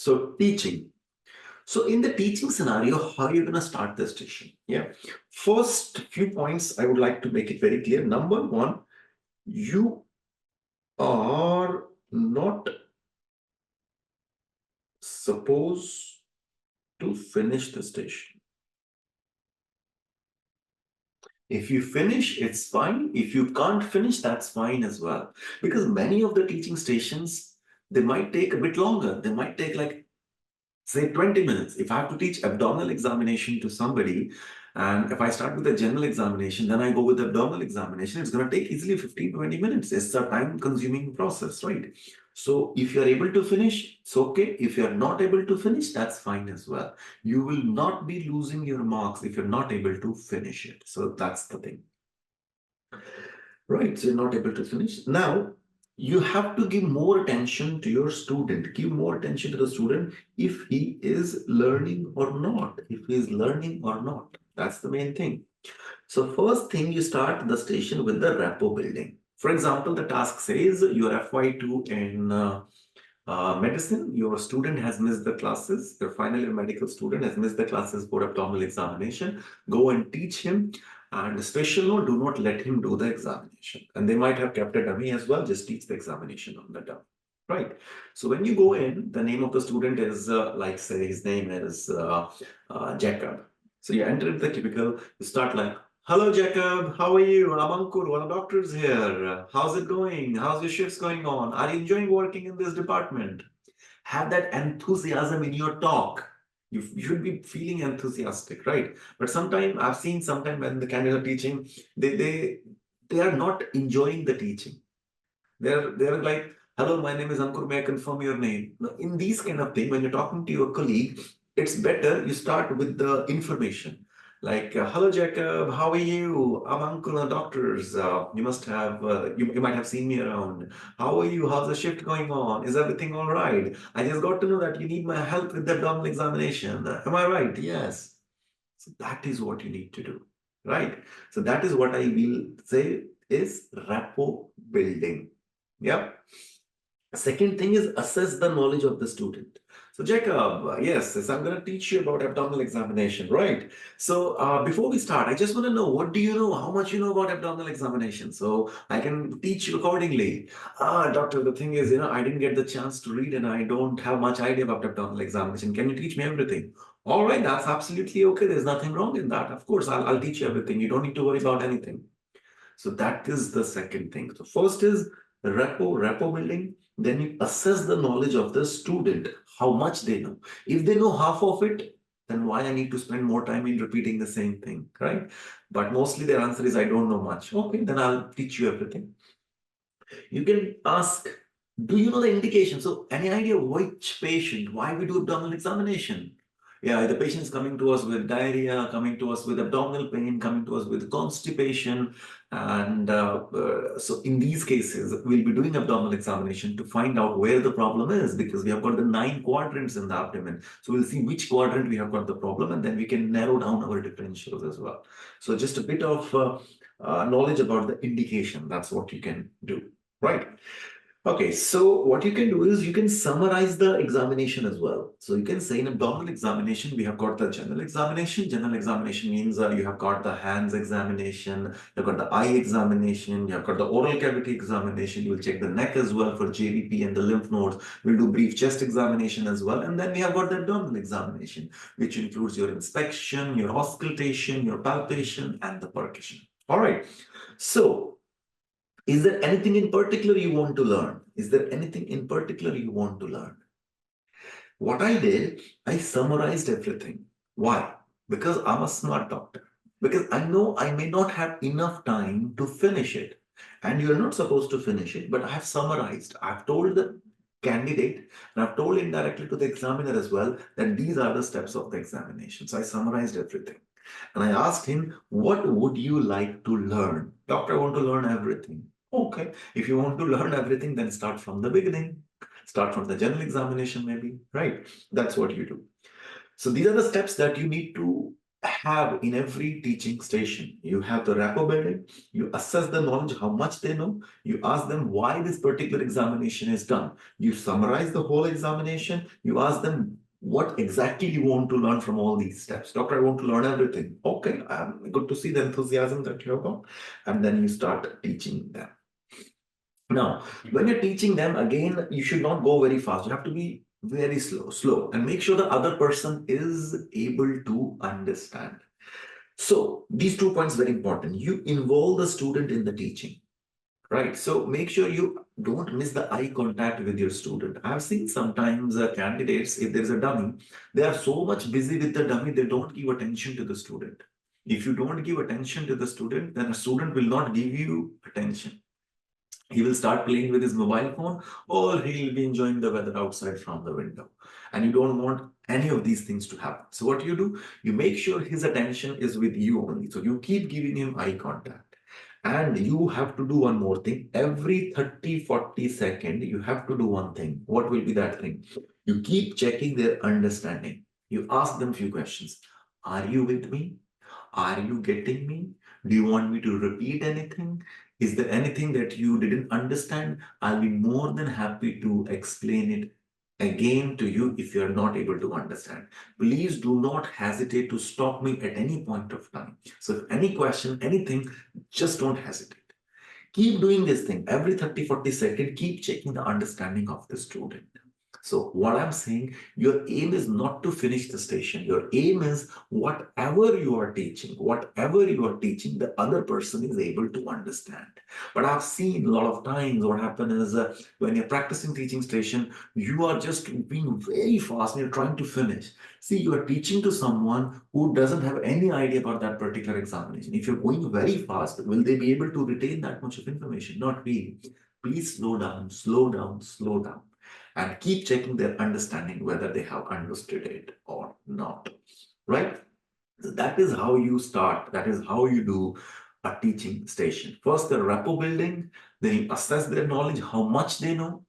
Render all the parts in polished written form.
So teaching. So in the teaching scenario, how are you going to start the station? Yeah. First few points, I would like to make it very clear. Number one, you are not supposed to finish the station. If you finish, it's fine. If you can't finish, that's fine as well. Because many of the teaching stations, they might take a bit longer. They might take like, say, 20 minutes. If I have to teach abdominal examination to somebody, and if I start with the general examination, then I go with the abdominal examination, it's going to take easily 15, 20 minutes. It's a time-consuming process, right? So if you're able to finish, it's okay. If you're not able to finish, that's fine as well. You will not be losing your marks if you're not able to finish it. So that's the thing. Right, so you're not able to finish. Now, you have to give more attention to your student. Give more attention to the student if he is learning or not. If he is learning or not. That's the main thing. So first thing, you start the station with the rapport building. For example, the task says your FY2 in medicine, your student has missed the classes. Your final year medical student has missed the classes for abdominal examination. Go and teach him. And special note, do not let him do the examination. And they might have kept a dummy as well. Just teach the examination on the dummy. Right. So when you go in, the name of the student is like, say, his name is Jacob. So you enter the cubicle, you start like, hello, Jacob. How are you? I'm Ankur, one of the doctors here. How's it going? How's your shifts going on? Are you enjoying working in this department? Have that enthusiasm in your talk. You should be feeling enthusiastic, right? But sometimes I've seen when the candidates are teaching, they are not enjoying the teaching. They're like, hello, my name is Ankur, may I confirm your name? Now, in these kind of thing, when you're talking to your colleague, it's better you start with the information. Like, hello, Jacob, how are you? I'm Ankur, doctors. You must have, you might have seen me around. How are you? How's the shift going on? Is everything all right? I just got to know that you need my help with the abdominal examination. Am I right? Yes. So that is what you need to do, right? So that is what I will say is rapport building. Yeah. Second thing is assess the knowledge of the student. So Jacob, yes, I'm going to teach you about abdominal examination, right? So before we start, I just want to know, what do you know? How much you know about abdominal examination? So I can teach you accordingly. Doctor, the thing is, I didn't get the chance to read and I don't have much idea about abdominal examination. Can you teach me everything? All right, that's absolutely okay. There's nothing wrong in that. Of course, I'll teach you everything. You don't need to worry about anything. So that is the second thing. So first is rapport building. Then you assess the knowledge of the student, how much they know. If they know half of it, then why I need to spend more time in repeating the same thing, right? But mostly their answer is, I don't know much. Okay, then I'll teach you everything. You can ask, do you know the indication? So any idea which patient, why we do abdominal examination? Yeah, the patient is coming to us with diarrhea, coming to us with abdominal pain, coming to us with constipation. And so in these cases, we'll be doing abdominal examination to find out where the problem is, because we have got the 9 quadrants in the abdomen. So we'll see which quadrant we have got the problem, and then we can narrow down our differentials as well. So just a bit of knowledge about the indication, that's what you can do, right? Okay, so what you can do is you can summarize the examination as well. So you can say in abdominal examination, we have got the general examination. General examination means you have got the hands examination, you've got the eye examination, you have got the oral cavity examination. You will check the neck as well for JVP and the lymph nodes. We'll do brief chest examination as well. And then we have got the abdominal examination, which includes your inspection, your auscultation, your palpation, and the percussion. All right. So is there anything in particular you want to learn? Is there anything in particular you want to learn? What I did, I summarized everything. Why? Because I'm a smart doctor. Because I know I may not have enough time to finish it. And you're not supposed to finish it, but I have summarized. I've told the candidate and I've told indirectly to the examiner as well that these are the steps of the examination. So I summarized everything. And I asked him, what would you like to learn? Doctor, I want to learn everything. Okay, if you want to learn everything, then start from the beginning. Start from the general examination maybe, right? That's what you do. So these are the steps that you need to have in every teaching station. You have the rapport building, you assess the knowledge, how much they know, you ask them why this particular examination is done. You summarize the whole examination, you ask them what exactly you want to learn from all these steps. Doctor, I want to learn everything. Okay, good to see the enthusiasm that you have got. And then you start teaching them. Now, when you're teaching them, again, you should not go very fast. You have to be very slow, and make sure the other person is able to understand. So these 2 points very important. You involve the student in the teaching, right? So make sure you don't miss the eye contact with your student. I've seen sometimes candidates, if there's a dummy, they are so much busy with the dummy, they don't give attention to the student. If you don't give attention to the student, then a student will not give you attention. He will start playing with his mobile phone, or he'll be enjoying the weather outside from the window. And you don't want any of these things to happen. So what you do, you make sure his attention is with you only. So you keep giving him eye contact. And you have to do one more thing. Every 30, 40 seconds, you have to do one thing. What will be that thing? You keep checking their understanding. You ask them few questions. Are you with me? Are you getting me? Do you want me to repeat anything? Is there anything that you didn't understand? I'll be more than happy to explain it again to you if you're not able to understand. Please do not hesitate to stop me at any point of time. So if any question, anything, just don't hesitate. Keep doing this thing every 30, 40 seconds, keep checking the understanding of the student. So what I'm saying, your aim is not to finish the station. Your aim is whatever you are teaching, the other person is able to understand. But I've seen a lot of times what happens is when you're practicing teaching station, you are just being very fast and you're trying to finish. See, you are teaching to someone who doesn't have any idea about that particular examination. If you're going very fast, will they be able to retain that much of information? Not really. Please slow down, slow down, slow down, and keep checking their understanding whether they have understood it or not, right? So that is how you start. That is how you do a teaching station. First, the rapport building, then you assess their knowledge, how much they know,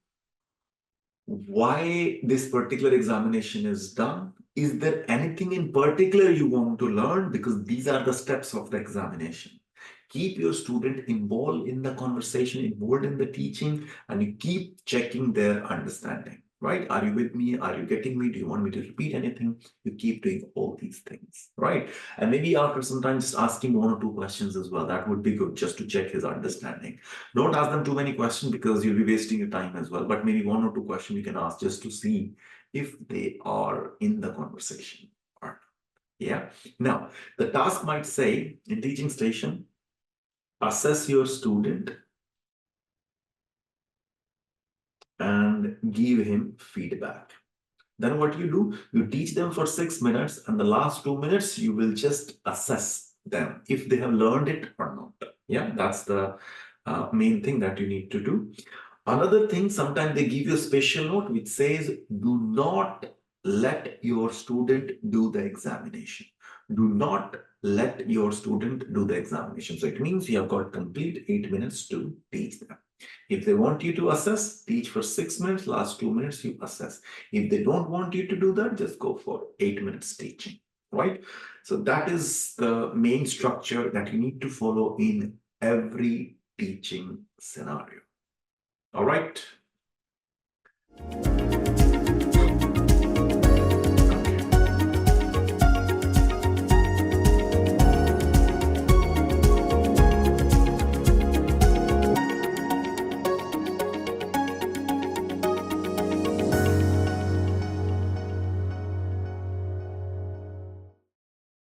why this particular examination is done. Is there anything in particular you want to learn? Because these are the steps of the examination. Keep your student involved in the conversation, involved in the teaching, and you keep checking their understanding, right? Are you with me? Are you getting me? Do you want me to repeat anything? You keep doing all these things, right? And maybe after some time, just asking 1 or 2 questions as well. That would be good, just to check his understanding. Don't ask them too many questions because you'll be wasting your time as well. But maybe 1 or 2 questions you can ask just to see if they are in the conversation or not. Yeah. Now, the task might say in teaching station, assess your student and give him feedback. Then what you do, you teach them for 6 minutes, and the last 2 minutes, you will just assess them if they have learned it or not. Yeah, that's the main thing that you need to do. Another thing, sometimes they give you a special note which says, do not let your student do the examination. Do not let your student do the examination. So it means you have got complete 8 minutes to teach them. If they want you to assess, teach for 6 minutes, last 2 minutes you assess. If they don't want you to do that, just go for 8 minutes teaching, right? So that is the main structure that you need to follow in every teaching scenario. All right.